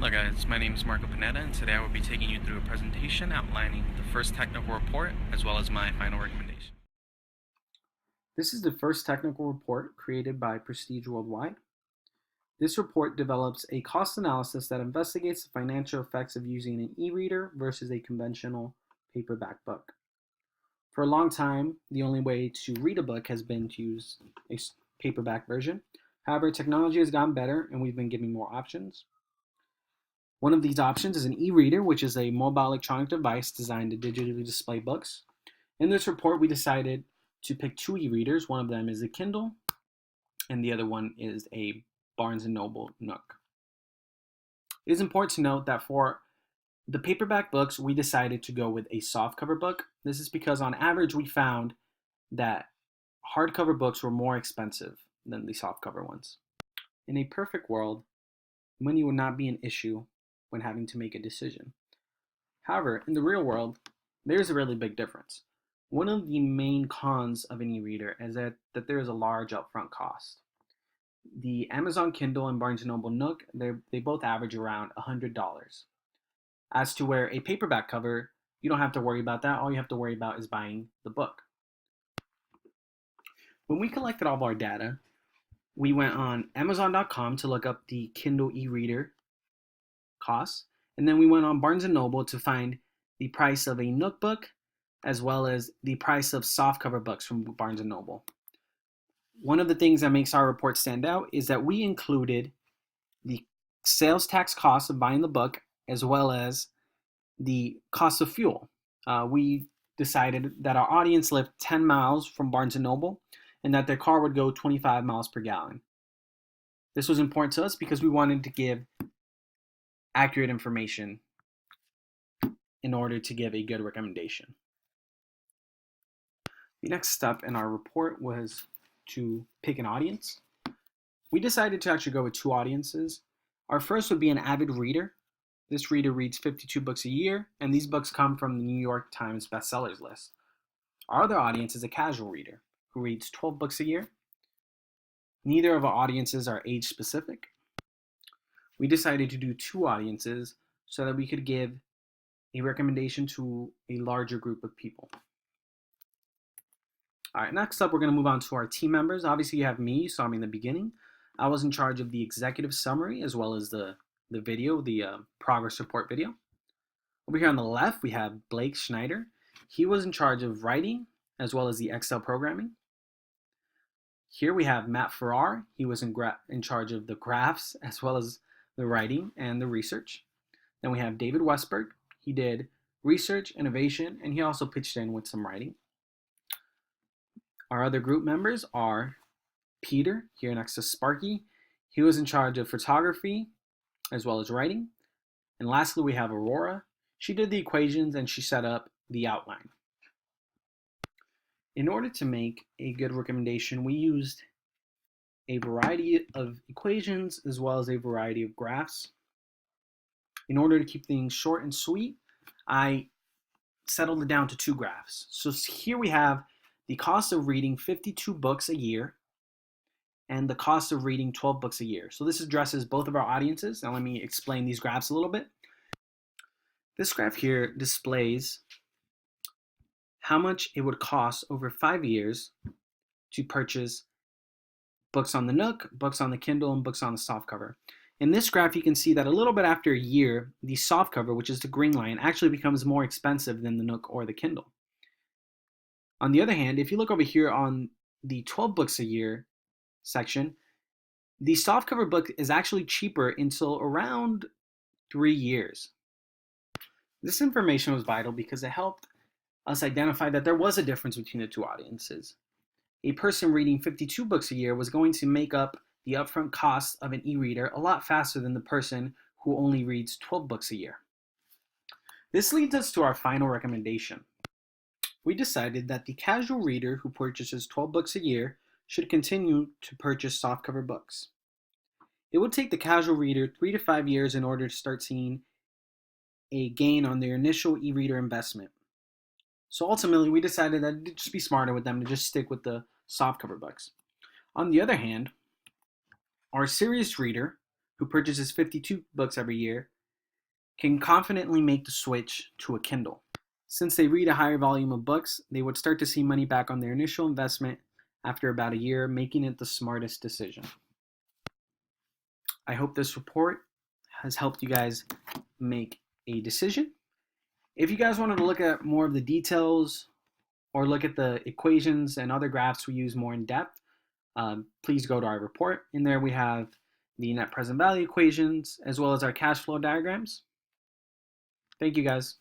Hello guys, my name is Marco Panetta, and today I will be taking you through a presentation outlining the first technical report as well as my final recommendation. This is the first technical report created by Prestige Worldwide. This report develops a cost analysis that investigates the financial effects of using an e-reader versus a conventional paperback book. For a long time, the only way to read a book has been to use a paperback version. However, technology has gotten better and we've been giving more options. One of these options is an e-reader, which is a mobile electronic device designed to digitally display books. In this report, we decided to pick two e-readers. One of them is a Kindle, and the other one is a Barnes & Noble Nook. It is important to note that for the paperback books, we decided to go with a softcover book. This is because on average, we found that hardcover books were more expensive than the softcover ones. In a perfect world, money would not be an issue when having to make a decision. However, in the real world, there's a really big difference. One of the main cons of an e-reader is that there is a large upfront cost. The Amazon Kindle and Barnes & Noble Nook, they both average around $100. As to where a paperback cover, you don't have to worry about that. All you have to worry about is buying the book. When we collected all of our data, we went on Amazon.com to look up the Kindle e-reader costs, and then we went on Barnes & Noble to find the price of a Nook book as well as the price of softcover books from Barnes & Noble. One of the things that makes our report stand out is that we included the sales tax cost of buying the book as well as the cost of fuel. We decided that our audience lived 10 miles from Barnes & Noble and that their car would go 25 miles per gallon. This was important to us because we wanted to give accurate information in order to give a good recommendation. The next step in our report was to pick an audience. We decided to actually go with two audiences. Our first would be an avid reader. This reader reads 52 books a year, and these books come from the New York Times bestsellers list. Our other audience is a casual reader who reads 12 books a year. Neither of our audiences are age specific. We decided to do two audiences so that we could give a recommendation to a larger group of people. All right, next up, we're going to move on to our team members. Obviously, you have me. You saw me in the beginning. I was in charge of the executive summary as well as the video, the progress report video. Over here on the left, we have Blake Schneider. He was in charge of writing as well as the Excel programming. Here we have Matt Farrar. He was in charge of the graphs as well as the writing and the research. Then we have David Westberg. He did research, innovation, and he also pitched in with some writing. Our other group members are Peter, here next to Sparky. He was in charge of photography as well as writing. And lastly, we have Aurora. She did the equations and she set up the outline. In order to make a good recommendation, we used a variety of equations as well as a variety of graphs. In order to keep things short and sweet, I settled it down to two graphs. So here we have the cost of reading 52 books a year and the cost of reading 12 books a year. So this addresses both of our audiences. Now let me explain these graphs a little bit. This graph here displays how much it would cost over 5 years to purchase books on the Nook, books on the Kindle, and books on the softcover. In this graph, you can see that a little bit after a year, the softcover, which is the green line, actually becomes more expensive than the Nook or the Kindle. On the other hand, if you look over here on the 12 books a year section, the softcover book is actually cheaper until around 3 years. This information was vital because it helped us identify that there was a difference between the two audiences. A person reading 52 books a year was going to make up the upfront cost of an e-reader a lot faster than the person who only reads 12 books a year. This leads us to our final recommendation. We decided that the casual reader who purchases 12 books a year should continue to purchase softcover books. It would take the casual reader 3 to 5 years in order to start seeing a gain on their initial e-reader investment. So ultimately, we decided that it'd just be smarter with them to just stick with the softcover books. On the other hand, our serious reader who purchases 52 books every year, can confidently make the switch to a Kindle. Since they read a higher volume of books, they would start to see money back on their initial investment after about a year, making it the smartest decision. I hope this report has helped you guys make a decision. If you guys wanted to look at more of the details or look at the equations and other graphs we use more in depth, please go to our report. In there we have the net present value equations as well as our cash flow diagrams. Thank you guys.